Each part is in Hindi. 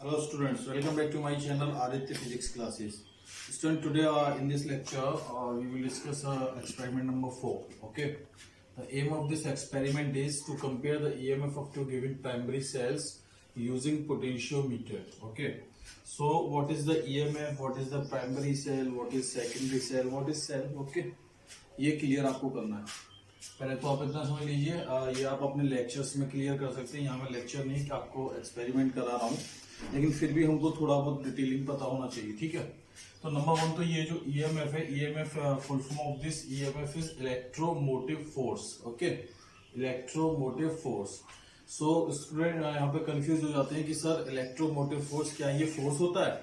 Hello students, welcome back to my channel Aditya Physics Classes. Student, today in this lecture we will discuss experiment number 4. Okay, the aim of this experiment is to compare the EMF of two given primary cells using potentiometer. Okay, so what is the EMF, what is the primary cell, what is secondary cell, what is cell? Okay, ये क्लियर आपको करना है. पहले तो आप इतना समझ लीजिए, ये आप अपने लेक्चर्स में क्लियर कर सकते हैं. यहाँ मैं लेक्चर नहीं कि आपको एक्सपेरिमेंट करा रहा हूँ, लेकिन फिर भी हमको थोड़ा बहुत डिटेलिंग पता होना चाहिए. ठीक है, तो नंबर वन तो ये जो ईएमएफ है, EMF full form of this EMF is electromotive force. Okay, electromotive force. So student यहाँ पे कंफ्यूज हो जाते हैं कि सर इलेक्ट्रोमोटिव फोर्स क्या ये फोर्स होता है?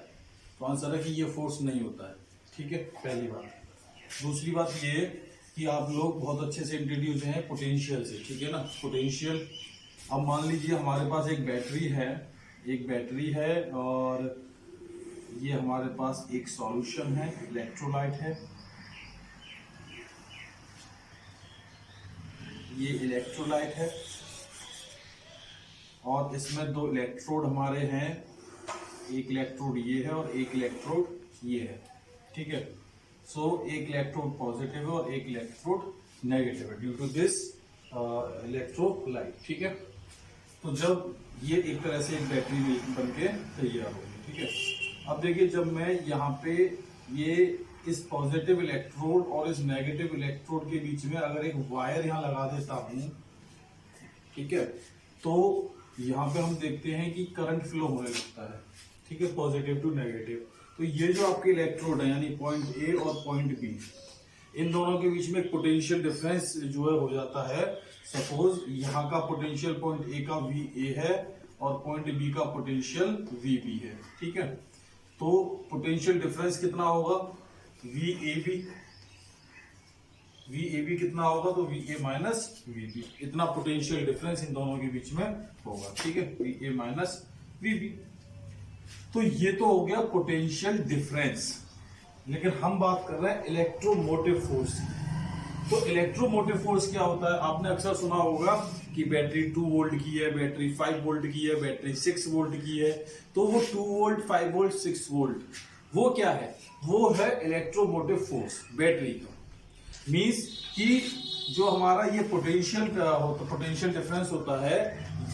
तो आंसर है कि ये फोर्स नहीं होता है. ठीक है, पहली बात. दूसरी बात ये कि आप लोग बहुत अच्छे से इंट्रोड्यूस हैं पोटेंशियल से. ठीक है ना, पोटेंशियल. अब मान लीजिए हमारे पास एक बैटरी है और ये हमारे पास एक सॉल्यूशन है, इलेक्ट्रोलाइट है. ये इलेक्ट्रोलाइट है और इसमें दो इलेक्ट्रोड हमारे हैं. एक इलेक्ट्रोड ये है और एक इलेक्ट्रोड ये है. ठीक है, सो एक इलेक्ट्रोड पॉजिटिव है और एक इलेक्ट्रोड नेगेटिव है ड्यू टू दिस इलेक्ट्रोलाइट. ठीक है, तो जब ये एक तरह से एक बैटरी बन के तैयार होगी. ठीक है, अब देखिए जब मैं यहाँ पे ये इस पॉजिटिव इलेक्ट्रोड और इस नेगेटिव इलेक्ट्रोड के बीच में अगर एक वायर यहाँ लगा देता हूँ, ठीक है, तो यहाँ पे हम देखते हैं कि करंट फ्लो होने लगता है. ठीक है, पॉजिटिव टू नेगेटिव. तो ये जो आपके इलेक्ट्रोड है यानी पॉइंट ए और पॉइंट बी, इन दोनों के बीच में एक पोटेंशियल डिफरेंस जो है हो जाता है. सपोज यहाँ का पोटेंशियल पॉइंट ए का वी ए है और पॉइंट बी का पोटेंशियल वी बी है. ठीक है, तो पोटेंशियल डिफरेंस कितना होगा? वी ए बी कितना होगा? तो V A minus V B. इतना पोटेंशियल डिफरेंस इन दोनों के बीच में होगा. ठीक है, V A minus V B. तो ये तो हो गया पोटेंशियल डिफरेंस. लेकिन हम बात कर रहे हैं इलेक्ट्रोमोटिव फोर्स. तो इलेक्ट्रोमोटिव फोर्स क्या होता है? आपने अक्सर सुना होगा कि बैटरी 2 वोल्ट की है, बैटरी 5 वोल्ट की है, बैटरी 6 वोल्ट की है. तो वो 2 वोल्ट, 5 वोल्ट, 6 वोल्ट वो क्या है? वो है इलेक्ट्रोमोटिव फोर्स बैटरी का. मींस कि जो हमारा ये पोटेंशियल डिफरेंस होता है,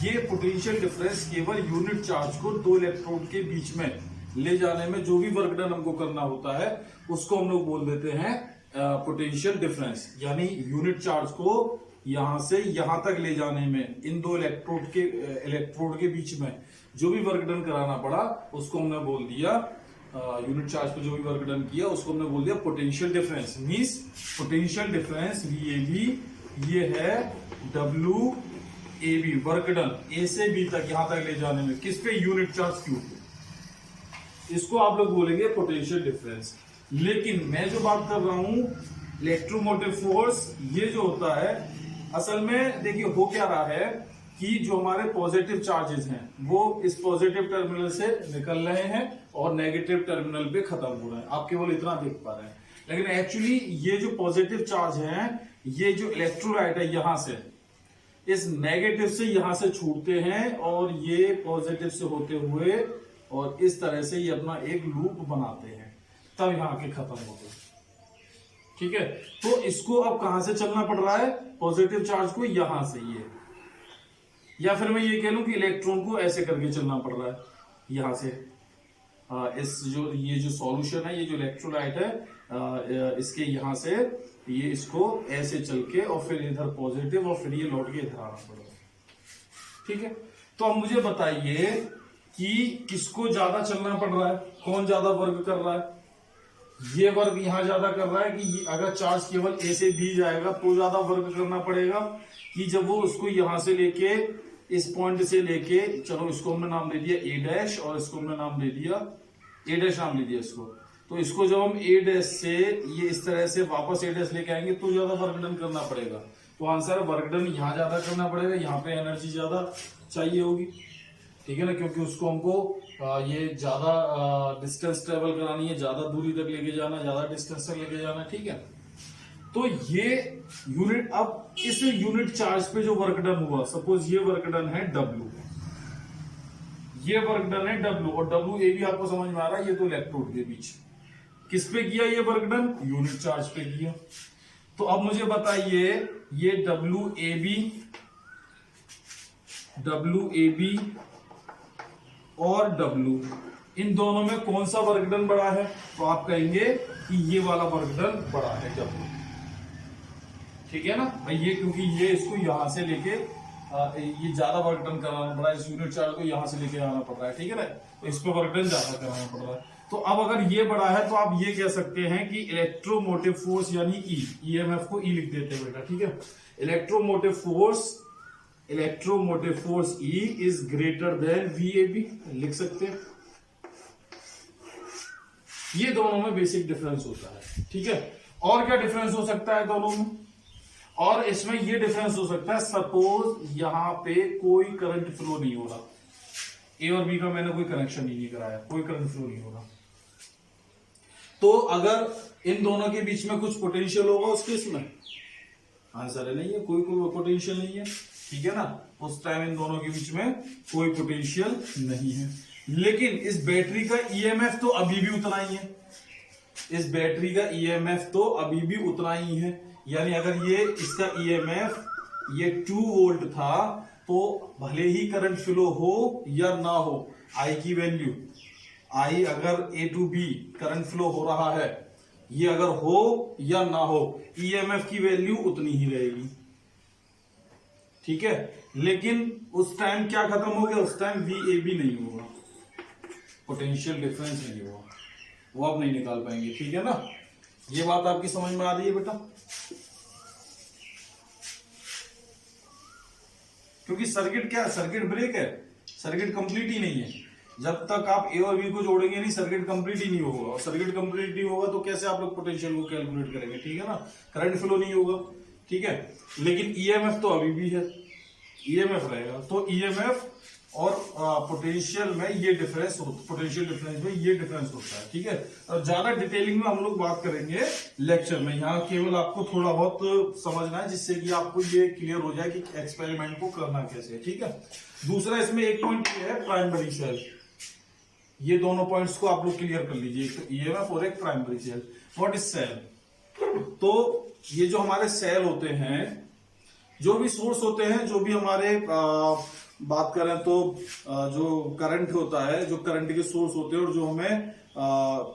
ये पोटेंशियल डिफरेंस केवल यूनिट चार्ज को दो इलेक्ट्रोड के बीच में ले जाने में जो भी वर्क डन हमको करना होता है उसको हम लोग बोल देते हैं पोटेंशियल डिफरेंस. यानी यूनिट चार्ज को यहां से यहां तक ले जाने में इन दो इलेक्ट्रोड के बीच में जो भी वर्क डन कराना पड़ा उसको हमने बोल दिया, यूनिट चार्ज पे जो भी वर्क डन किया उसको हमने बोल दिया potential difference. Means potential difference V A B ये है W A B, work done A से बी तक यहां तक ले जाने में किस पे? यूनिट चार्ज क्यू पे. इसको आप लोग बोलेंगे पोटेंशियल डिफरेंस. लेकिन मैं जो बात कर रहा हूं इलेक्ट्रोमोटिव फोर्स, ये जो होता है असल में देखिए हो क्या रहा है कि जो हमारे पॉजिटिव चार्जेस हैं वो इस पॉजिटिव टर्मिनल से निकल रहे हैं और नेगेटिव टर्मिनल पे खत्म हो रहे हैं. आप केवल इतना देख पा रहे हैं, लेकिन एक्चुअली ये जो पॉजिटिव चार्ज है, ये जो इलेक्ट्रोलाइट है यहां से इस नेगेटिव से यहां से छूटते हैं और ये पॉजिटिव से होते हुए और इस तरह से ये अपना एक लूप बनाते हैं, तब यहां के खत्म होते हैं. ठीक है, तो इसको अब कहां से चलना पड़ रहा है? पॉजिटिव चार्ज को यहां से, ये, या फिर मैं ये कह लूं कि इलेक्ट्रॉन को ऐसे करके चलना पड़ रहा है यहां से. ये जो सॉल्यूशन है, ये जो इलेक्ट्रोलाइट है, इसके यहां से ये इसको ऐसे चल के और फिर इधर पॉजिटिव और फिर ये लौट के इधर आना पड़ेगा. ठीक है, तो अब मुझे बताइए कि किसको ज्यादा चलना पड़ रहा है, कौन ज्यादा वर्क कर रहा है? ये वर्क यहां ज्यादा कर रहा है कि अगर चार्ज केवल ए से बी जाएगा तो ज्यादा वर्क करना पड़ेगा, कि जब वो उसको यहां से लेके इस पॉइंट से लेके, चलो इसको हमने नाम दे दिया ए डैश और इसको हमने नाम दे दिया ए डैश, नाम दे दिया इसको. तो इसको जब हम ए डैश से ये इस तरह से वापस ए डैश लेके आएंगे तो ज्यादा वर्क डन करना पड़ेगा. तो आंसर वर्क डन यहां ज्यादा करना पड़ेगा, यहाँ पे एनर्जी ज्यादा चाहिए होगी. ठीक है ना, क्योंकि उसको हमको ये ज्यादा डिस्टेंस ट्रेवल करानी है, ज्यादा दूरी तक लेके जाना, ज्यादा डिस्टेंस तक लेके जाना. ठीक है, तो ये यूनिट, अब इस यूनिट चार्ज पे जो वर्क डन हुआ, सपोज ये वर्क डन है W, ये वर्क डन है डब्ल्यू, और डब्ल्यू ए भी आपको समझ में आ रहा है, ये तो इलेक्ट्रोड के बीच किस पे किया ये वर्क डन, यूनिट चार्ज पे किया। तो अब मुझे बताइए ये डब्ल्यू ए बी और डब्ल्यू, इन दोनों में कौन सा वर्क डन बड़ा है, तो आप कहेंगे कि ये वाला वर्क डन बड़ा है डब्ल्यू, ठीक है ना भाई। ये क्योंकि ये इसको यहां से लेके ये ज्यादा वर्क डन कराना पड़ रहा है, इस यूनिट चार्ज को यहां से लेके आना पड़ रहा है, ठीक है ना, तो इस पे वर्क डन ज्यादा कराना पड़ रहा है। तो अब अगर ये बड़ा है तो आप ये कह सकते हैं कि इलेक्ट्रोमोटिव फोर्स यानी ईएमएफ को ई लिख देते हैं बेटा, ठीक है। Electromotive force E is greater than V A B, लिख सकते हैं। ये दोनों में बेसिक डिफरेंस होता है, ठीक है। और क्या डिफरेंस हो सकता है दोनों में, और इसमें ये डिफरेंस हो सकता है, सपोज यहां पे कोई करंट फ्लो नहीं हो रहा, ए और बी का मैंने कोई कनेक्शन नहीं कराया, कोई करंट फ्लो नहीं हो रहा, तो अगर इन दोनों के बीच में कुछ पोटेंशियल होगा उस केस में, आंसर है नहीं है, कोई पोटेंशियल नहीं है, ठीक है ना। उस टाइम इन दोनों के बीच में कोई पोटेंशियल नहीं है। लेकिन इस बैटरी का ईएमएफ तो अभी भी उतना ही है, इस बैटरी का ईएमएफ तो अभी भी उतना ही है। यानी अगर ये इसका ईएमएफ ये 2 वोल्ट था, तो भले ही करंट फ्लो हो या ना हो, आई की वैल्यू आई अगर ए टू बी करंट फ्लो हो रहा है, ये अगर हो या ना हो, ईएमएफ की वैल्यू उतनी ही रहेगी, ठीक है। लेकिन उस टाइम क्या खत्म हो गया, उस टाइम वीएबी नहीं होगा, पोटेंशियल डिफरेंस नहीं होगा, वो आप नहीं निकाल पाएंगे, ठीक है ना। ये बात आपकी समझ में आ रही है बेटा, क्योंकि सर्किट क्या है, सर्किट ब्रेक है, सर्किट कंप्लीट ही नहीं है। जब तक आप ए और बी को जोड़ेंगे नहीं, सर्किट कंप्लीट ही नहीं होगा, और सर्किट कंप्लीट नहीं होगा तो कैसे आप लोग पोटेंशियल को कैलकुलेट करेंगे, ठीक है ना। करंट फ्लो नहीं होगा, ठीक है। लेकिन ईएमएफ तो अभी भी है, ईएमएफ रहेगा, तो ईएमएफ और पोटेंशियल में ये डिफरेंस, पोटेंशियल डिफरेंस में ये डिफरेंस होता है, ठीक है। और ज्यादा डिटेलिंग में हम लोग बात करेंगे लेक्चर में, यहाँ केवल आपको थोड़ा बहुत समझना है, जिससे कि आपको ये क्लियर हो जाए कि एक्सपेरिमेंट को करना कैसे है, ठीक है। दूसरा इसमें एक पॉइंट ये है प्राइमरी सेल, ये दोनों पॉइंट्स को आप लोग क्लियर कर लीजिए, एक तो ईएमएफ और एक primary cell. What is cell, तो ये जो हमारे सेल होते हैं, जो भी सोर्स होते हैं, जो भी हमारे बात करें तो जो करंट होता है, जो करंट के सोर्स होते हैं और जो हमें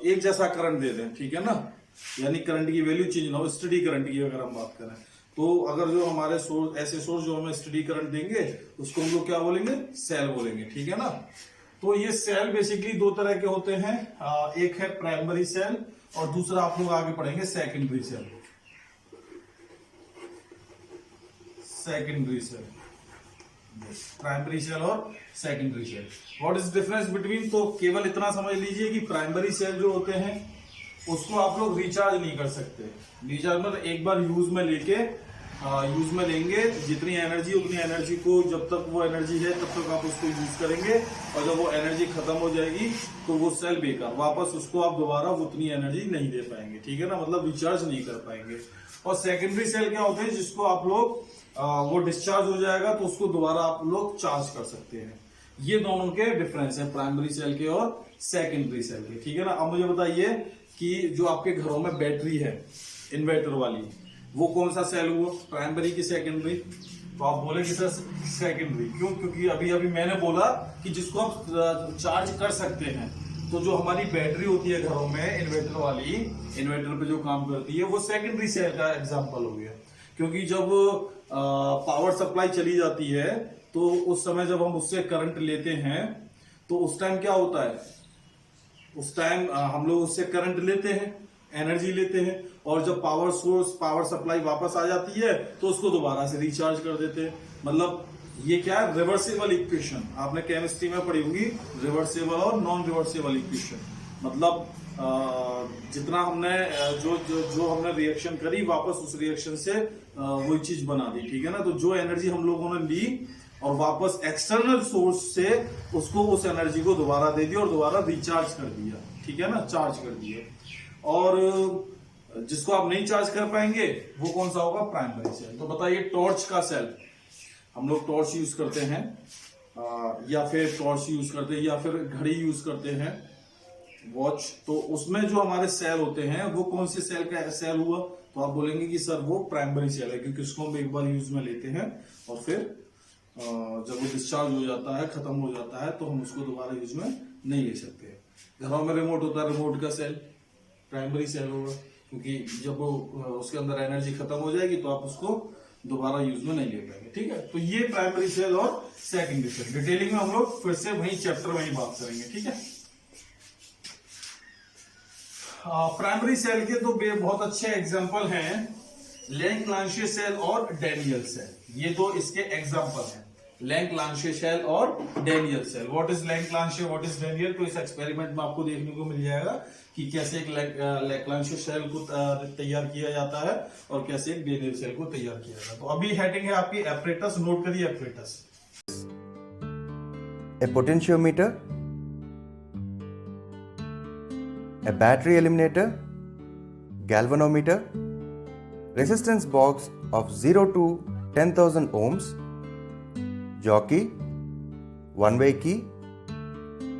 एक जैसा करंट दे दें, ठीक है ना, यानी करंट की वैल्यू चेंज ना हो, स्टडी करंट की अगर हम बात करें, तो अगर जो हमारे सोर्स, ऐसे सोर्स जो हमें स्टडी करंट देंगे, उसको हम लोग क्या बोलेंगे, सेल बोलेंगे, ठीक है ना। तो ये सेल बेसिकली दो तरह के होते हैं, एक है प्राइमरी सेल और दूसरा आप लोग आगे पढ़ेंगे secondary cell. Secondary cell, primary cell और secondary cell, what is difference between, तो केवल इतना समझ लीजिए कि प्राइमरी सेल जो होते हैं उसको आप लोग रिचार्ज नहीं कर सकते। रिचार्ज मतलब एक बार यूज में लेंगे, जितनी एनर्जी उतनी एनर्जी को, जब तक वो एनर्जी है तब तक आप उसको यूज करेंगे, और जब वो एनर्जी खत्म हो जाएगी तो वो सेल बेकार, वापस उसको आप दोबारा उतनी एनर्जी नहीं दे पाएंगे, ठीक है ना, मतलब रिचार्ज नहीं कर पाएंगे। और सेकेंडरी सेल क्या होते हैं, जिसको आप लोग वो डिस्चार्ज हो जाएगा तो उसको दोबारा आप लोग चार्ज कर सकते हैं। ये दोनों के डिफरेंस है, प्राइमरी सेल के और सेकेंडरी सेल के, ठीक है ना। अब मुझे बताइए कि जो आपके घरों में बैटरी है इन्वर्टर वाली, वो कौन सा सेल हुआ, प्राइमरी की सेकेंडरी, तो आप बोलेंगे सर सेकेंडरी, क्यों, क्योंकि अभी अभी मैंने बोला कि जिसको आप चार्ज कर सकते हैं, तो जो हमारी बैटरी होती है घरों में इन्वर्टर वाली, इन्वर्टर पे जो काम करती है, वो सेकेंडरी सेल का एग्जांपल हो गया। क्योंकि जब पावर सप्लाई चली जाती है तो उस समय जब हम उससे करंट लेते हैं तो उस टाइम क्या होता है, उस टाइम हम लोग उससे करंट लेते हैं, एनर्जी लेते हैं, और जब पावर सोर्स, पावर सप्लाई वापस आ जाती है तो उसको दोबारा से रिचार्ज कर देते हैं। मतलब ये क्या है, रिवर्सिबल इक्वेशन, आपने केमिस्ट्री में पढ़ी होगी, रिवर्सिबल और नॉन रिवर्सिबल इक्वेशन। मतलब जितना हमने जो हमने रिएक्शन करी, वापस उस रिएक्शन से वही चीज बना दी, ठीक है ना। तो जो एनर्जी हम लोगों ने ली और वापस एक्सटर्नल सोर्स से उसको, उस एनर्जी को दोबारा दे दिया और दोबारा रिचार्ज कर दिया, ठीक है ना, चार्ज कर दिया। और जिसको आप नहीं चार्ज कर पाएंगे वो कौन सा होगा, प्राइमरी सेल। तो बताइए टॉर्च का सेल, हम लोग टॉर्च यूज करते हैं, या फिर टॉर्च यूज करते हैं या फिर घड़ी यूज करते हैं, वॉच, तो उसमें जो हमारे सेल होते हैं वो कौन से सेल का सेल हुआ, तो आप बोलेंगे कि सर वो प्राइमरी सेल है, क्योंकि उसको हम एक बार यूज में लेते हैं और फिर जब वो डिस्चार्ज हो जाता है, खत्म हो जाता है, तो हम उसको दोबारा यूज में नहीं ले सकते। घरों में रिमोट होता है, रिमोट का सेल प्राइमरी सेल होगा, क्योंकि जब वो उसके अंदर एनर्जी खत्म हो जाएगी तो आप उसको दोबारा यूज में नहीं ले पाएंगे। ठीक है, तो ये प्राइमरी सेल और सेकेंडरी सेल डिटेलिंग में हम लोग फिर से वही चैप्टर में ही बात करेंगे। ठीक है, प्राइमरी सेल के तो बहुत अच्छे एग्जांपल हैं, लैंग-लांशियर सेल और डैनियल सेल, ये दो इसके एग्जांपल हैं, लैंग-लांशियर सेल और Daniell cell. What is Leclanché, what is Daniell, तो इस एक्सपेरिमेंट में आपको देखने को मिल जाएगा कि कैसे एक लैंग-लांशियर सेल को तैयार किया जाता है और कैसे एक डैनियल सेल को तैयार किया जाता है। तो अभी हेडिंग है आपकी एपरेटस, नोट करिए apparatus. A potentiometer, a battery eliminator, galvanometer, resistance box of 0 to 10,000 ohms, jockey, one-way key,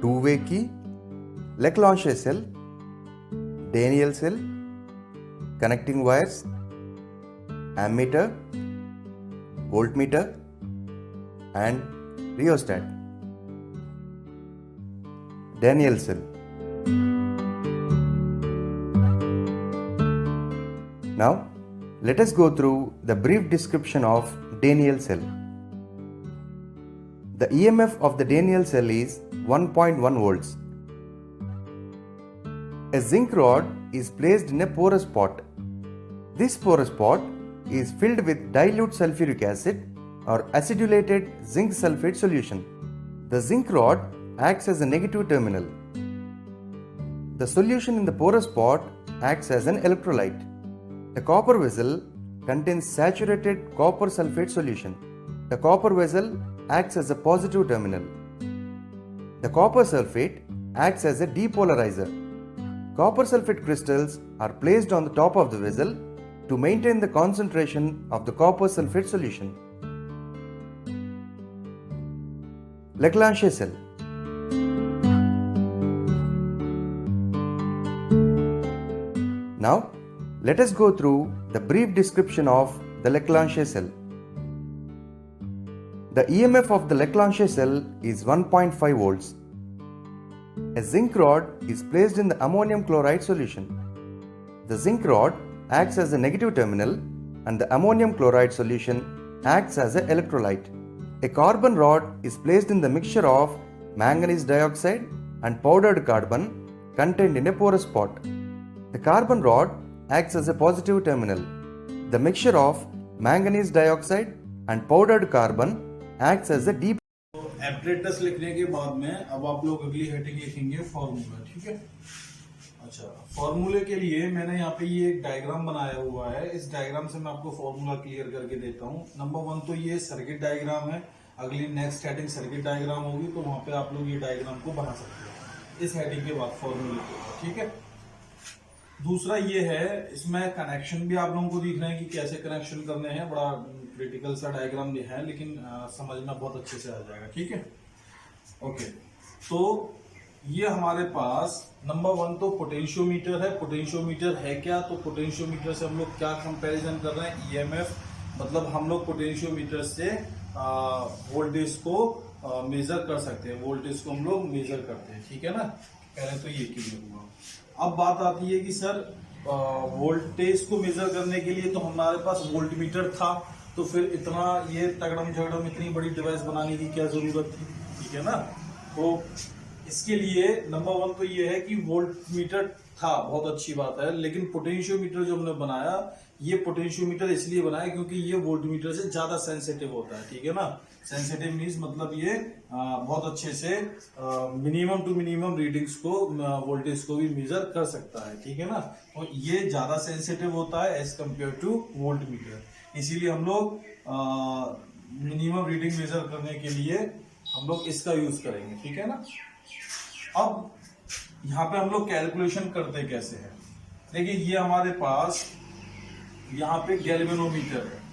two-way key, Leclanché cell, Daniell cell, connecting wires, ammeter, voltmeter and rheostat. Daniell cell. Now, let us go through the brief description of Daniell cell. The EMF of the Daniell cell is 1.1 volts. A zinc rod is placed in a porous pot. This porous pot is filled with dilute sulfuric acid or acidulated zinc sulfate solution. The zinc rod acts as a negative terminal. The solution in the porous pot acts as an electrolyte. The copper vessel contains saturated copper sulfate solution. The copper vessel acts as a positive terminal. The copper sulfate acts as a depolarizer. Copper sulfate crystals are placed on the top of the vessel to maintain the concentration of the copper sulfate solution. Leclanché cell. Now, let us go through the brief description of the Leclanché cell. The EMF of the Leclanché cell is 1.5 volts. A zinc rod is placed in the ammonium chloride solution. The zinc rod acts as a negative terminal and the ammonium chloride solution acts as an electrolyte. A carbon rod is placed in the mixture of manganese dioxide and powdered carbon contained in a porous pot. The carbon rod acts as a positive terminal. The mixture of manganese dioxide and powdered carbon acts as a deep. Apparatus लिखने के बाद में अब आप लोग अगली हेडिंग लिखेंगे फॉर्मूला। ठीक है, अच्छा, फॉर्मूले के लिए मैंने यहाँ पे ये एक डायग्राम बनाया हुआ है, इस डायग्राम से मैं आपको फॉर्मूला क्लियर करके देता हूँ। नंबर 1 तो ये सर्किट डायग्राम है, अगली नेक्स्ट हेडिंग सर्किट डायग्राम होगी, तो वहां पे आप लोग ये डायग्राम को बना सकते हैं इस हेडिंग के बाद फॉर्मूले के। ठीक है, दूसरा ये है, इसमें कनेक्शन भी आप लोगों को दिख रहे हैं कि कैसे कनेक्शन करने हैं, बड़ा क्रिटिकल सा डायग्राम भी है, लेकिन समझना बहुत अच्छे से आ जाएगा। ठीक है, ओके, तो ये हमारे पास नंबर 1 तो पोटेंशियोमीटर है। पोटेंशियोमीटर है क्या, तो पोटेंशियोमीटर से हम लोग क्या कंपैरिजन कर रहे हैं, ईएमएफ, मतलब हम लोग पोटेंशियोमीटर से वोल्टेज को मेजर कर सकते हैं, वोल्टेज को हम लोग मेजर करते हैं। ठीक है ना, पहले तो ये क्लियर हुआ। अब बात आती है कि सर वोल्टेज को मेजर करने के लिए तो हमारे पास वोल्टमीटर था, तो फिर इतना ये तगड़म झगड़म इतनी बड़ी डिवाइस बनाने की क्या जरूरत थी। ठीक है ना, तो इसके लिए नंबर 1 तो ये है कि वोल्टमीटर था, बहुत अच्छी बात है, लेकिन पोटेंशियोमीटर जो हमने बनाया, ये पोटेंशियोमीटर इसलिए बनाया क्योंकि ये वोल्टमीटर से ज्यादा सेंसिटिव होता है। ठीक है ना, सेंसिटिव मीन्स मतलब ये बहुत अच्छे से मिनिमम टू मिनिमम रीडिंग्स को, वोल्टेज को भी मेजर कर सकता है। ठीक है ना, तो ये ज्यादा सेंसिटिव होता है एज कम्पेयर टू वोल्टमीटर, इसीलिए हम लोग मिनिमम रीडिंग मेजर करने के लिए हम लोग इसका यूज करेंगे। ठीक है ना, अब यहाँ पे हम लोग कैलकुलेशन करते कैसे हैं, देखिए ये हमारे पास यहाँ पे गैल्वेनोमीटर है।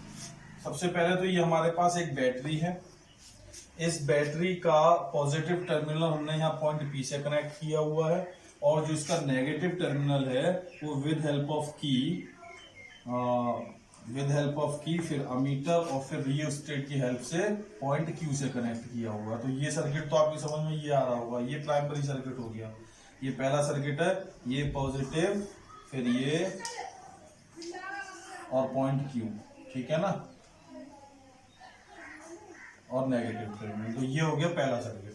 सबसे पहले तो ये हमारे पास एक बैटरी है, इस बैटरी का पॉजिटिव टर्मिनल हमने यहाँ पॉइंट पी से कनेक्ट किया हुआ है, और जो इसका नेगेटिव टर्मिनल है वो विद हेल्प ऑफ की फिर अमीटर और फिर रियोस्टेट की हेल्प से पॉइंट क्यू से कनेक्ट किया हुआ। तो ये सर्किट तो आपकी समझ में ये आ रहा होगा, ये प्राइमरी सर्किट हो गया। ये पहला सर्किट है, ये पॉजिटिव, फिर ये और पॉइंट क्यू, ठीक है ना, और नेगेटिव टर्मिनल। तो ये हो गया पहला सर्किट।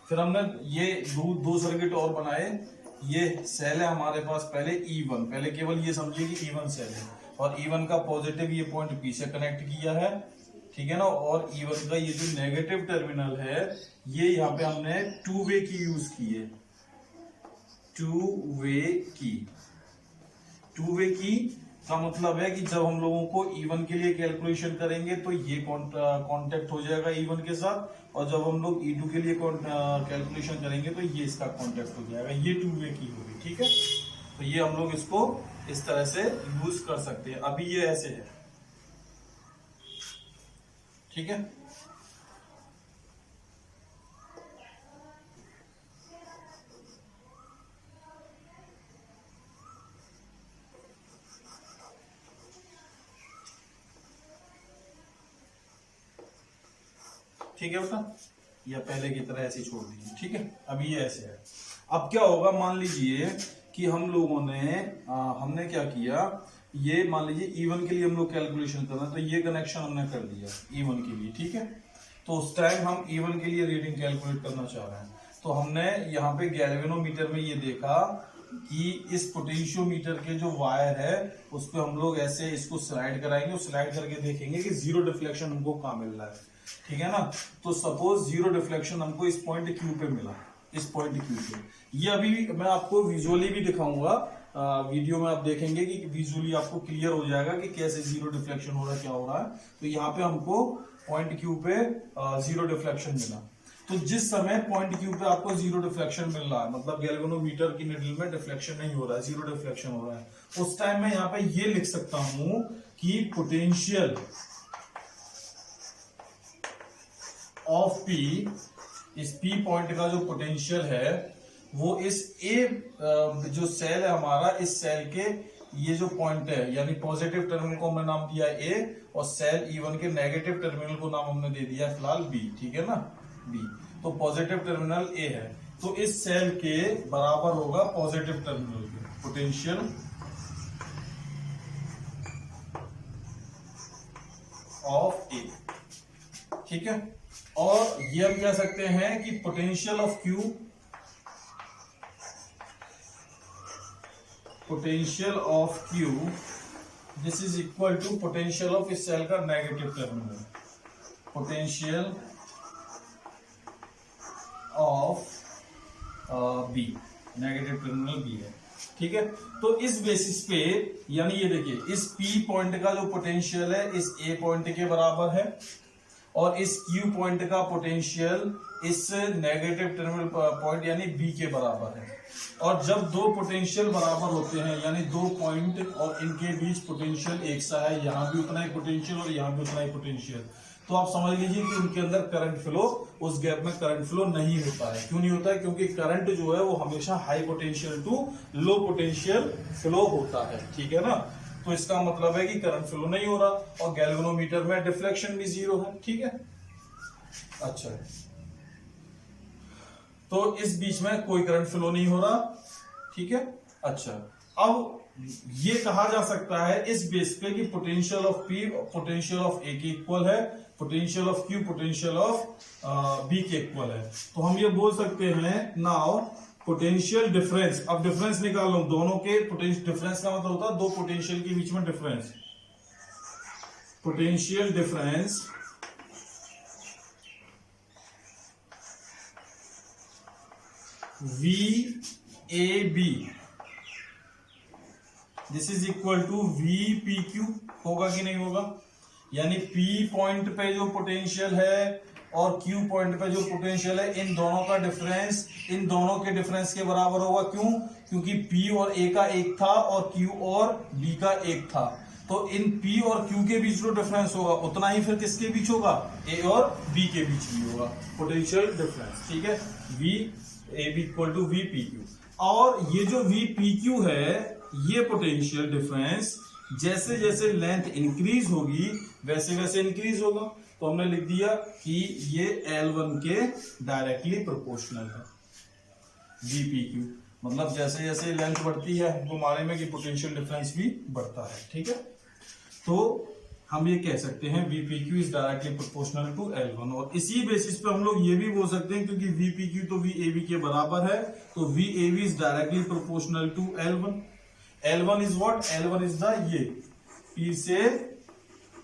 फिर हमने ये दो सर्किट और बनाए। ये सेल है हमारे पास पहले E1, पहले केवल ये समझिए कि E1 सेल है, और E1 का पॉजिटिव ये पॉइंट P से कनेक्ट किया है, ठीक है ना। और E1 का ये जो नेगेटिव टर्मिनल है ये यहाँ पे हमने टू वे की यूज की है। टू वे की का मतलब है कि जब हम लोगों को E1 के लिए कैलकुलेशन करेंगे तो ये कांटेक्ट हो जाएगा E1 के साथ, और जब हम लोग E2 के लिए कैलकुलेशन करेंगे तो ये इसका कांटेक्ट हो जाएगा। ये टू वे की होगी, ठीक है। तो ये हम लोग इसको इस तरह से यूज कर सकते हैं। अभी ये ऐसे है, ठीक है। ठीक है बेटा, या पहले की तरह ऐसे छोड़ दीजिए, ठीक है। अभी ये ऐसे है। अब क्या होगा, मान लीजिए कि हम लोगों ने हमने क्या किया, ये मान लीजिए E1 के लिए हम लोग कैलकुलेशन करना है, तो ये कनेक्शन हमने कर दिया E1 के लिए, ठीक है। तो उस टाइम हम E1 के लिए रीडिंग कैलकुलेट करना चाह रहे हैं, तो हमने यहाँ पे गैल्वेनोमीटर में ये देखा कि इस पोटेंशियोमीटर के जो वायर है उस पर हम लोग ऐसे इसको स्लाइड कराएंगे, और स्लाइड करके देखेंगे कि जीरो डिफ्लेक्शन हमको कहाँ मिल रहा है, ठीक है ना। तो सपोज जीरो डिफ्लेक्शन हमको इस पॉइंट क्यू पे मिला, इस पॉइंट क्यू पे। ये अभी भी मैं आपको विजुअली भी दिखाऊंगा, वीडियो में आप देखेंगे कि विजुअली आपको क्लियर हो जाएगा कि कैसे जीरो डिफ्लेक्शन हो रहा है, क्या हो रहा है। तो यहाँ पे हमको पॉइंट क्यू पे जीरो डिफ्लेक्शन मिला। तो जिस समय पॉइंट क्यू पे आपको जीरो डिफ्लेक्शन मिल रहा है, मतलब गैल्वेनोमीटर की निडल में डिफ्लेक्शन नहीं हो रहा है, जीरो डिफ्लेक्शन हो रहा है, उस टाइम में यहाँ पे ये लिख सकता हूं कि पोटेंशियल ऑफ P, इस P पॉइंट का जो पोटेंशियल है वो इस A जो सेल है हमारा, इस सेल के ये जो पॉइंट है, यानी पॉजिटिव टर्मिनल को हमने नाम दिया A, और सेल E1 के नेगेटिव टर्मिनल को नाम हमने दे दिया फिलहाल B, ठीक है ना, B। तो पॉजिटिव टर्मिनल A है, तो इस सेल के बराबर होगा पॉजिटिव टर्मिनल के पोटेंशियल ऑफ A, ठीक है। और ये हम कह सकते हैं कि potential of Q, this is equal to potential of इस सेल का negative terminal, potential of B, negative terminal B है, ठीक है। तो इस बेसिस पे, यानी ये देखिए इस P पॉइंट का जो पोटेंशियल है इस A पॉइंट के बराबर है, और इस Q पॉइंट का पोटेंशियल इस नेगेटिव टर्मिनल पॉइंट यानी B के बराबर है। और जब दो पोटेंशियल बराबर होते हैं, यानी दो पॉइंट और इनके बीच पोटेंशियल एक सा है, यहां भी उतना ही पोटेंशियल और यहां भी उतना ही पोटेंशियल, तो आप समझ लीजिए कि उनके अंदर करंट फ्लो, उस गैप में करंट फ्लो नहीं होता है। क्यों नहीं होता है? क्योंकि करंट जो है वो हमेशा high potential to low potential flow होता है, ठीक है ना। तो इसका मतलब है कि करंट फ्लो नहीं हो रहा, और गैल्वेनोमीटर में डिफ्लेक्शन भी जीरो है, ठीक है। अच्छा, तो इस बीच में कोई करंट फ्लो नहीं हो रहा, ठीक है। अच्छा, अब ये कहा जा सकता है इस बेस पे कि potential of P potential of A के इक्वल है, potential of Q potential of B के इक्वल है। तो हम ये बोल सकते हैं नाउ पोटेंशियल डिफरेंस, अब डिफरेंस निकाल लो दोनों के, पोटेंशियल डिफरेंस का मतलब होता है दो पोटेंशियल के बीच में difference, potential difference VAB, this is equal to VPQ, होगा कि नहीं होगा? यानी P पॉइंट पे जो पोटेंशियल है और Q पॉइंट पे जो पोटेंशियल है, इन दोनों का डिफरेंस इन दोनों के डिफरेंस के बराबर होगा। क्यों? क्योंकि P और A का एक था और Q और B का एक था। तो इन P और Q के बीच जो डिफरेंस होगा उतना ही फिर किसके बीच होगा, A और B के बीच भी होगा पोटेंशियल डिफरेंस, ठीक है। V AB equal to VPQ, और ये जो VPQ है ये पोटेंशियल डिफरेंस जैसे जैसे लेंथ इंक्रीज होगी वैसे वैसे इंक्रीज होगा। तो हमने लिख दिया कि ये L1 के डायरेक्टली प्रोपोर्शनल है VPQ, मतलब जैसे जैसे लेंथ बढ़ती है हमको मालूम है कि पोटेंशियल डिफरेंस भी बढ़ता है, ठीक है। तो हम ये कह सकते हैं VPQ is directly proportional to L1, और इसी बेसिस पे हम लोग ये भी बोल सकते हैं क्योंकि VPQ तो VAB के बराबर है तो VAB is directly proportional to L1। L1 is what, L1 is the ये P से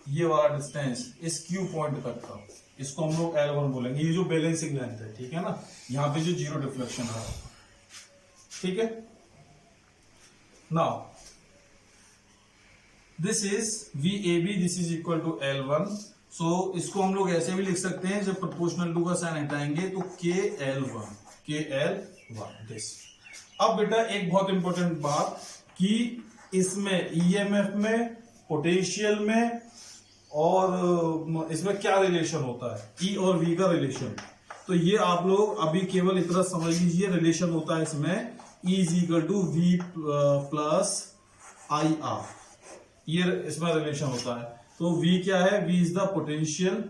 ये वाला डिस्टेंस इस Q पॉइंट तक का, इसको हम लोग L1 बोलेंगे। ये जो बैलेंसिंग लेंथ है, ठीक है ना, यहाँ पे जो जीरो डिफ्लेक्शन है, ठीक है। Now this is VAB, this is equal to L1। सो इसको हम लोग ऐसे भी लिख सकते हैं, जब प्रोपोर्शनल टू का साइन हटाएंगे तो KL1 दिस। अब बेटा एक बहुत इंपॉर्टेंट बात कि इसमें EMF में, पोटेंशियल में और इसमें क्या रिलेशन होता है, E और V का रिलेशन। तो ये आप लोग अभी केवल इतना समझ लीजिए, रिलेशन होता है इसमें E is equal to V plus IR, ये इसमें रिलेशन होता है। तो V क्या है, V इज द पोटेंशियल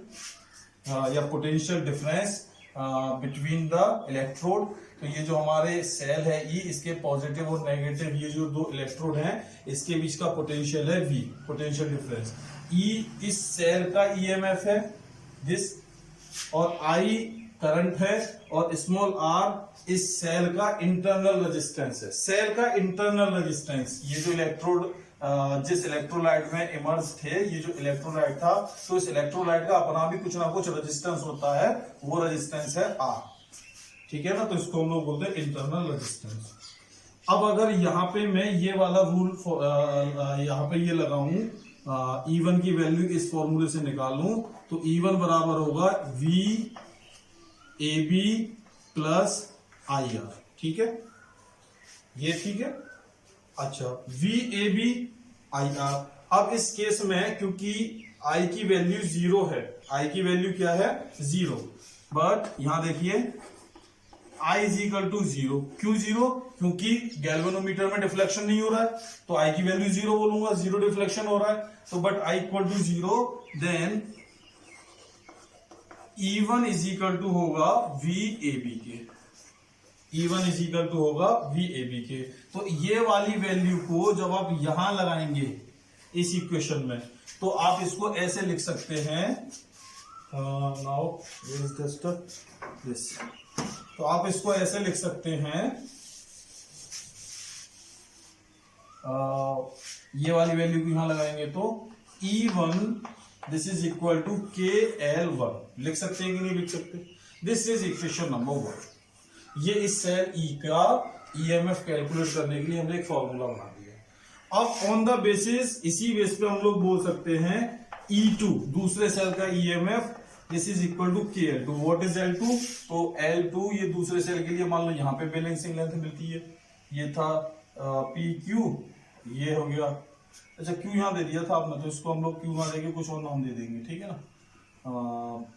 या potential difference between the electrode. तो ये जो हमारे सेल है E, इसके पॉजिटिव और नेगेटिव ये जो दो इलेक्ट्रोड हैं इसके बीच का पोटेंशियल है V, पोटेंशियल डिफरेंस। E इस सेल का EMF है दिस, और I करंट है, और स्मॉल r इस सेल का इंटरनल रेजिस्टेंस है। सेल का इंटरनल रेजिस्टेंस, ये जो इलेक्ट्रोड जिस इलेक्ट्रोलाइट में इमर्ज थे, ये जो इलेक्ट्रोलाइट था, तो इस इलेक्ट्रोलाइट का अपना भी कुछ ना कुछ रेजिस्टेंस होता है, वो रेजिस्टेंस है R, ठीक है ना। तो इसको हम लोग बोलते हैं इंटरनल रेजिस्टेंस। अब अगर यहाँ पे मैं ये वाला रूल यहाँ पे ये लगाऊं, E1 की वैल्यू इस फॉर्मूले से निकालूं, तो E1 बराबर होगा VAB प्लस IR, ठीक है, ये ठीक है। अच्छा, VAB IR। अब इस केस में क्योंकि I की वैल्यू 0 है, I की वैल्यू क्या है 0, बट यहां देखिए I इज इक्वल टू 0। क्यों 0? क्योंकि गैल्वेनोमीटर में डिफ्लेक्शन नहीं हो रहा है, तो I की वैल्यू 0 बोलूंगा, 0 डिफ्लेक्शन हो रहा है, तो but I equal to 0, then E1 is equal to होगा VAB के, E1 इज इक्वल टू होगा VAB के। तो ये वाली वैल्यू को जब आप यहां लगाएंगे इस इक्वेशन में, तो आप इसको ऐसे लिख सकते हैं, नाउ इज जस्ट दिस, तो आप इसको ऐसे लिख सकते हैं, ये वाली वैल्यू को यहां लगाएंगे तो E1 this is equal to KL1 लिख सकते हैं कि नहीं लिख सकते। This is equation number 1। ये इस सेल E का EMF कैलकुलेट करने के लिए हमने एक फॉर्मूला बना दिया। अब ऑन द बेसिस, इसी बेस पे हम लोग बोल सकते हैं E2 दूसरे सेल का EMF this is equal to KL2। What is L2? तो L2 ये दूसरे सेल के लिए मान लो यहाँ पे बैलेंसिंग लेंथ मिलती है, ये था PQ, ये हो गया, अच्छा Q यहाँ दे दिया था आपने, तो इसको हम लोग Q ना देके कुछ और नाम दे देंगे, ठीक है ना,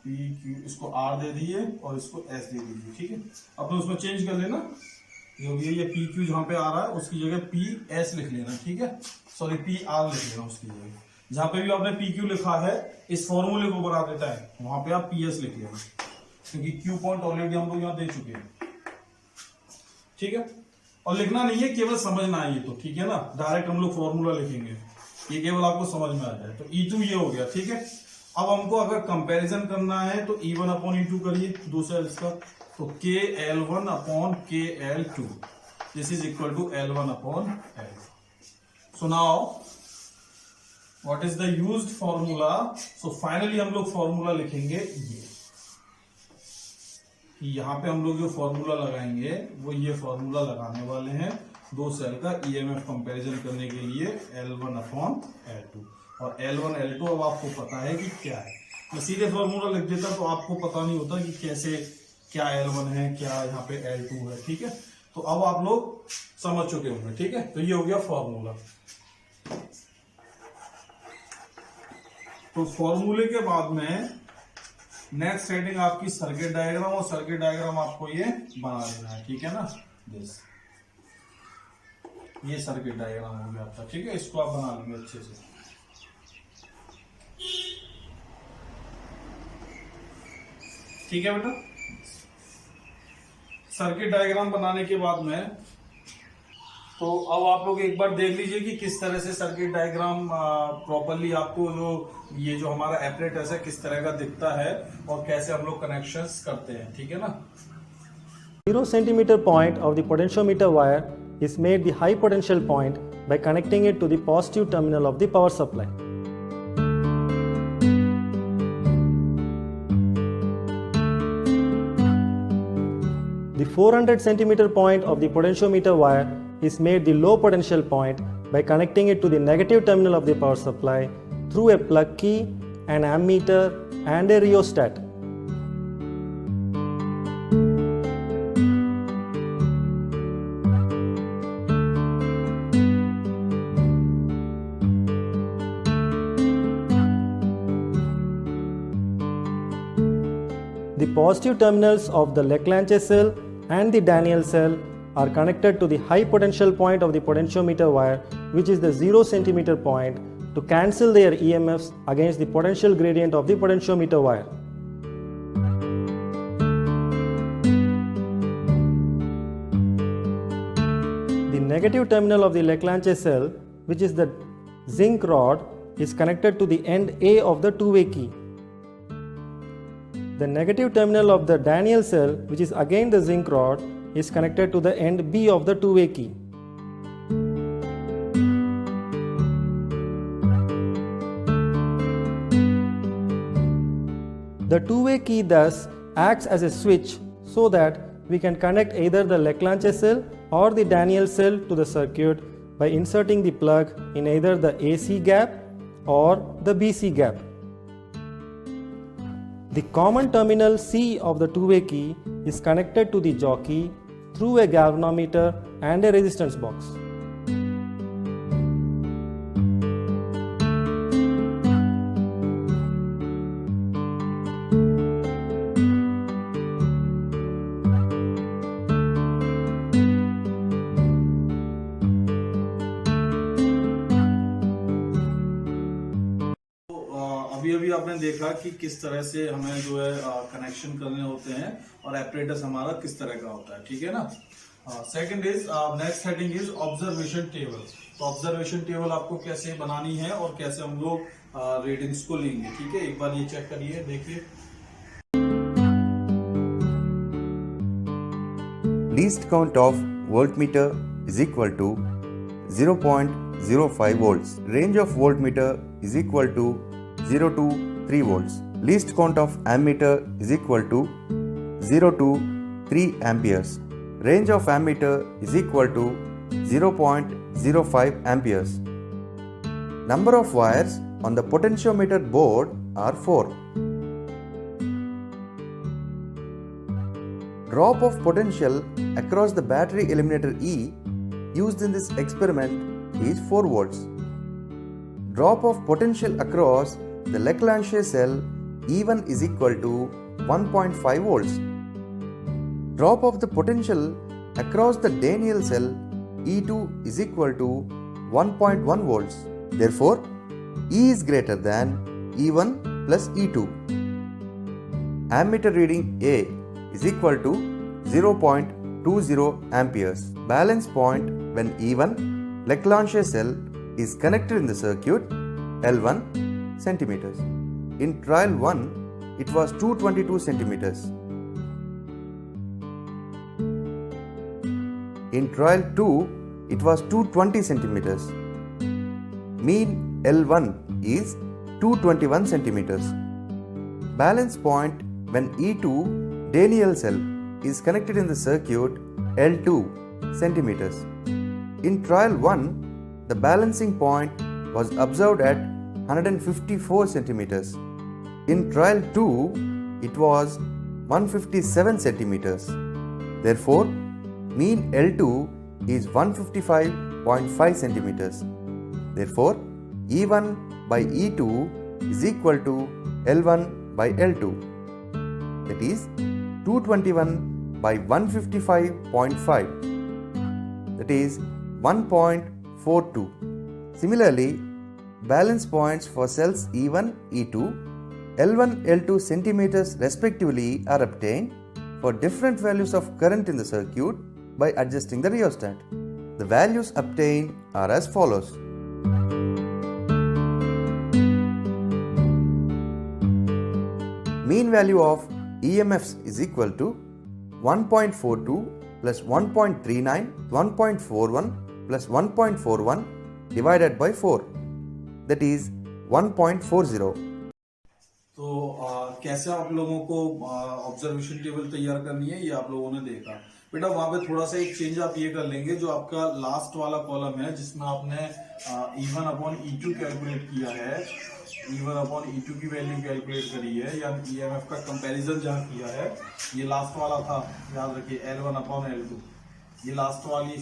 PQ, इसको R दे दिए और इसको S दे दीजिए, ठीक है। अपने उसमें चेंज कर लेना, ये PQ जहाँ पे आ रहा है उसकी जगह PS लिख लेना, ठीक है, सॉरी PR लिख लेना उसकी जगह। जहां पे भी आपने PQ लिखा है इस फॉर्मूले को बना देता है, वहां पे आप PS लिख लेना, क्योंकि Q पॉइंट ऑलरेडी हम लोग यहाँ दे चुके हैं, ठीक है। और लिखना नहीं है, केवल समझना है ये, तो ठीक है ना, डायरेक्ट हम लोग फॉर्मूला लिखेंगे, ये केवल आपको समझ में आ जाए। तो E2 ये हो गया, ठीक है। अब हमको अगर कंपैरिजन करना है तो E1 अपॉन E2 करिए दूसरा इसका, तो KL1 upon KL2 this is equal to L1 upon L। So now what is the used formula? So finally हम लोग फॉर्मूला लिखेंगे ये, यहां पे हम लोग जो फॉर्मूला लगाएंगे वो ये फॉर्मूला लगाने वाले हैं दो सेल का EMF कंपैरिजन करने के लिए, L1 अपॉन L2। और L1 L2 अब आपको पता है कि क्या है, मैं सीधे फॉर्मूला लिख देता तो आपको पता नहीं होता कि कैसे क्या L1 है क्या यहाँ पे L2 है, ठीक है। तो अब आप लोग समझ चुके होंगे, ठीक है। तो ये हो गया फॉर्मूला। तो फॉर्मूले के बाद में नेक्स्ट सेटिंग आपकी सर्किट डायग्राम, और सर्किट डायग्राम आपको ये बना लेना है, ठीक है ना। ये सर्किट डायग्राम हो गया आपका, ठीक है। इसको आप बना लेंगे अच्छे से, ठीक है बेटा। सर्किट डायग्राम बनाने के बाद में तो अब आप लोग एक बार देख लीजिए कि किस तरह से सर्किट डायग्राम प्रॉपरली आपको ये जो हमारा एपरेटस है किस तरह का दिखता है और कैसे हम लोग कनेक्शंस करते हैं, ठीक है ना। 0 centimeter point of the potentiometer wire is made the high potential point by connecting it to the positive terminal of the power supply. The 400 centimeter point of the potentiometer wire is made the low potential point by connecting it to the negative terminal of the power supply through a plug key, an ammeter and a rheostat. The positive terminals of the Leclanche cell and the Daniell cell are connected to the high potential point of the potentiometer wire, which is the 0 centimeter point, to cancel their EMFs against the potential gradient of the potentiometer wire. The negative terminal of the Leclanche cell, which is the zinc rod, is connected to the end A of the two-way key. The negative terminal of the Daniell cell, which is again the zinc rod, is connected to the end B of the two-way key. The two-way key thus acts as a switch so that we can connect either the Leclanche cell or the Daniell cell to the circuit by inserting the plug in either the AC gap or the BC gap. The common terminal C of the two-way key is connected to the jockey through a galvanometer and a resistance box. अभी अभी आपने देखा कि किस तरह से हमें जो है कनेक्शन करने होते हैं और एपरेटस हमारा किस तरह का होता है, ठीक है ना। Second is next heading is observation table. तो ऑब्जर्वेशन टेबल आपको कैसे बनानी है और कैसे हम लोग रीडिंग्स को लेंगे, ठीक है। एक बार ये चेक करिए, देखिए। Least count of voltmeter is equal to 0.05 volts. Range of voltmeter is equal to 0 to 3 volts. Least count of ammeter is equal to 0 to 3 amperes. Range of ammeter is equal to 0.05 amperes. Number of wires on the potentiometer board are 4. Drop of potential across the battery eliminator E used in this experiment is 4 volts. Drop of potential across the Leclanche cell E1 is equal to 1.5 volts. Drop of the potential across the Daniell cell E2 is equal to 1.1 volts. Therefore, E is greater than E1 plus E2. Ammeter reading A is equal to 0.20 amperes. Balance point when E1 Leclanche cell is connected in the circuit L1 centimeters. In trial 1, it was 222 centimeters. In trial 2, it was 220 centimeters. Mean L1 is 221 centimeters. Balance point when E2 Daniell cell is connected in the circuit L2 centimeters. In trial 1, the balancing point was observed at 154 centimeters. In trial 2, it was 157 centimeters. Therefore, mean L2 is 155.5 centimeters. Therefore, E1 by E2 is equal to L1 by L2, that is 221 by 155.5, that is 1.42. Similarly, balance points for cells E1, E2, L1, L2 centimeters respectively are obtained for different values of current in the circuit by adjusting the rheostat. The values obtained are as follows. Mean value of EMFs is equal to 1.42 plus 1.39, 1.41 plus 1.41 divided by 4, that is 1.40. तो कैसे आप लोगों को ऑब्जर्वेशन टेबल तैयार करनी है ये आप लोगों ने देखा। बेटा वहां पे थोड़ा सा एक चेंज आप ये कर लेंगे, जो आपका लास्ट वाला कॉलम है जिसमें आपने E1 अपॉन E2 कैलकुलेट किया है, E1 अपॉन E2 की वैल्यू कैलकुलेट करी है, या EMF का कंपैरिजन जहाँ किया है, ये लास्ट वाला था, याद रखिए L1 अपॉन L2, ये लास्ट वाली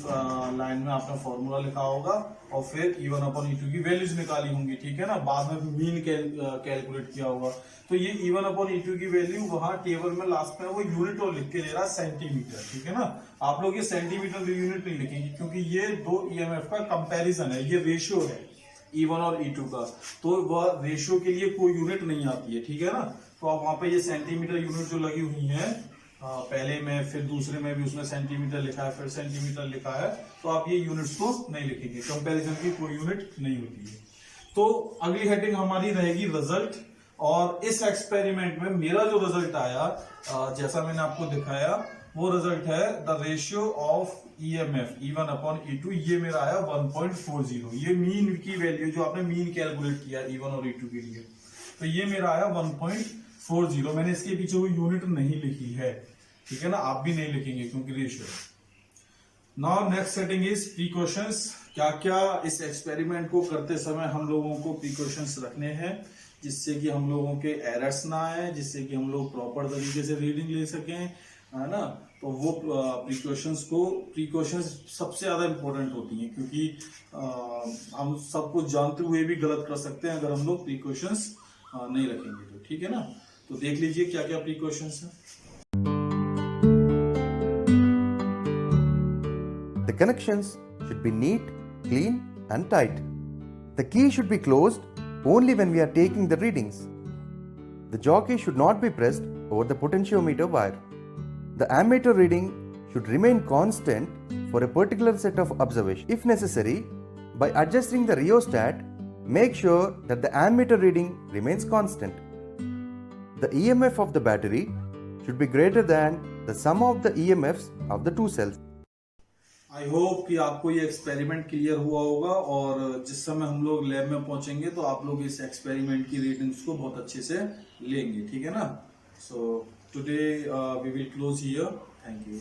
लाइन में आपने फॉर्मूला लिखा होगा और फिर E1 अपॉन E2 की वैल्यूज निकाली होंगी, ठीक है ना। बाद में मीन कैलकुलेट किया होगा। तो ये E1 अपॉन E2 की वैल्यू वहां टेबल में लास्ट में वो यूनिट और लिख के दे रहा है सेंटीमीटर, ठीक है ना। आप लोग ये सेंटीमीटर यूनिट नहीं लिखेंगे क्योंकि ये दो EMF का कंपैरिजन है, ये रेशियो है E1 और E2 का, तो वह रेशियो के लिए कोई यूनिट नहीं आती है, ठीक है ना। तो आप वहां पे ये सेंटीमीटर यूनिट जो लगी हुई है पहले में, फिर दूसरे में भी उसमें सेंटीमीटर लिखा है, फिर सेंटीमीटर लिखा है, तो आप ये यूनिट्स को नहीं लिखेंगे, कंपैरिजन की कोई यूनिट नहीं होती है। तो अगली हेडिंग हमारी रहेगी रिजल्ट, और इस एक्सपेरिमेंट में मेरा जो रिजल्ट आया जैसा मैंने आपको दिखाया वो रिजल्ट है the ratio of EMF E1 upon E2, ये मेरा आया 1.40। ये मीन की वैल्यू जो आपने मीन कैलकुलेट किया E1 और E2 के लिए, तो ये मेरा आया 1.40। मैंने इसके पीछे कोई यूनिट नहीं लिखी है, ठीक है ना, आप भी नहीं लिखेंगे क्योंकि रेशियो है। Now next setting is precautions. क्या क्या इस एक्सपेरिमेंट को करते समय हम लोगों को प्रिकॉशंस रखने हैं जिससे कि हम लोगों के एरर्स ना आए, जिससे कि हम लोग प्रॉपर तरीके से रीडिंग ले सकें, है ना। तो वो प्रिकॉशंस सबसे ज्यादा इंपॉर्टेंट होती हैं क्योंकि हम सब कुछ जानते हुए भी गलत कर सकते हैं अगर हम लोग प्रिकॉशंस नहीं रखेंगे तो, ठीक है ना। तो देख लीजिए क्या क्या प्रिकॉशंस हैं। The connections should be neat, clean and tight. The key should be closed only when we are taking the readings. The jockey should not be pressed over the potentiometer wire. The ammeter reading should remain constant for a particular set of observations. If necessary, by adjusting the rheostat, make sure that the ammeter reading remains constant. The EMF of the battery should be greater than the sum of the EMFs of the two cells. I hope कि आपको ये एक्सपेरिमेंट क्लियर हुआ होगा, और जिस समय हम लोग लैब में पहुंचेंगे तो आप लोग इस एक्सपेरिमेंट की रीडिंग्स को बहुत अच्छे से लेंगे, ठीक है ना। So today we will close here, thank you.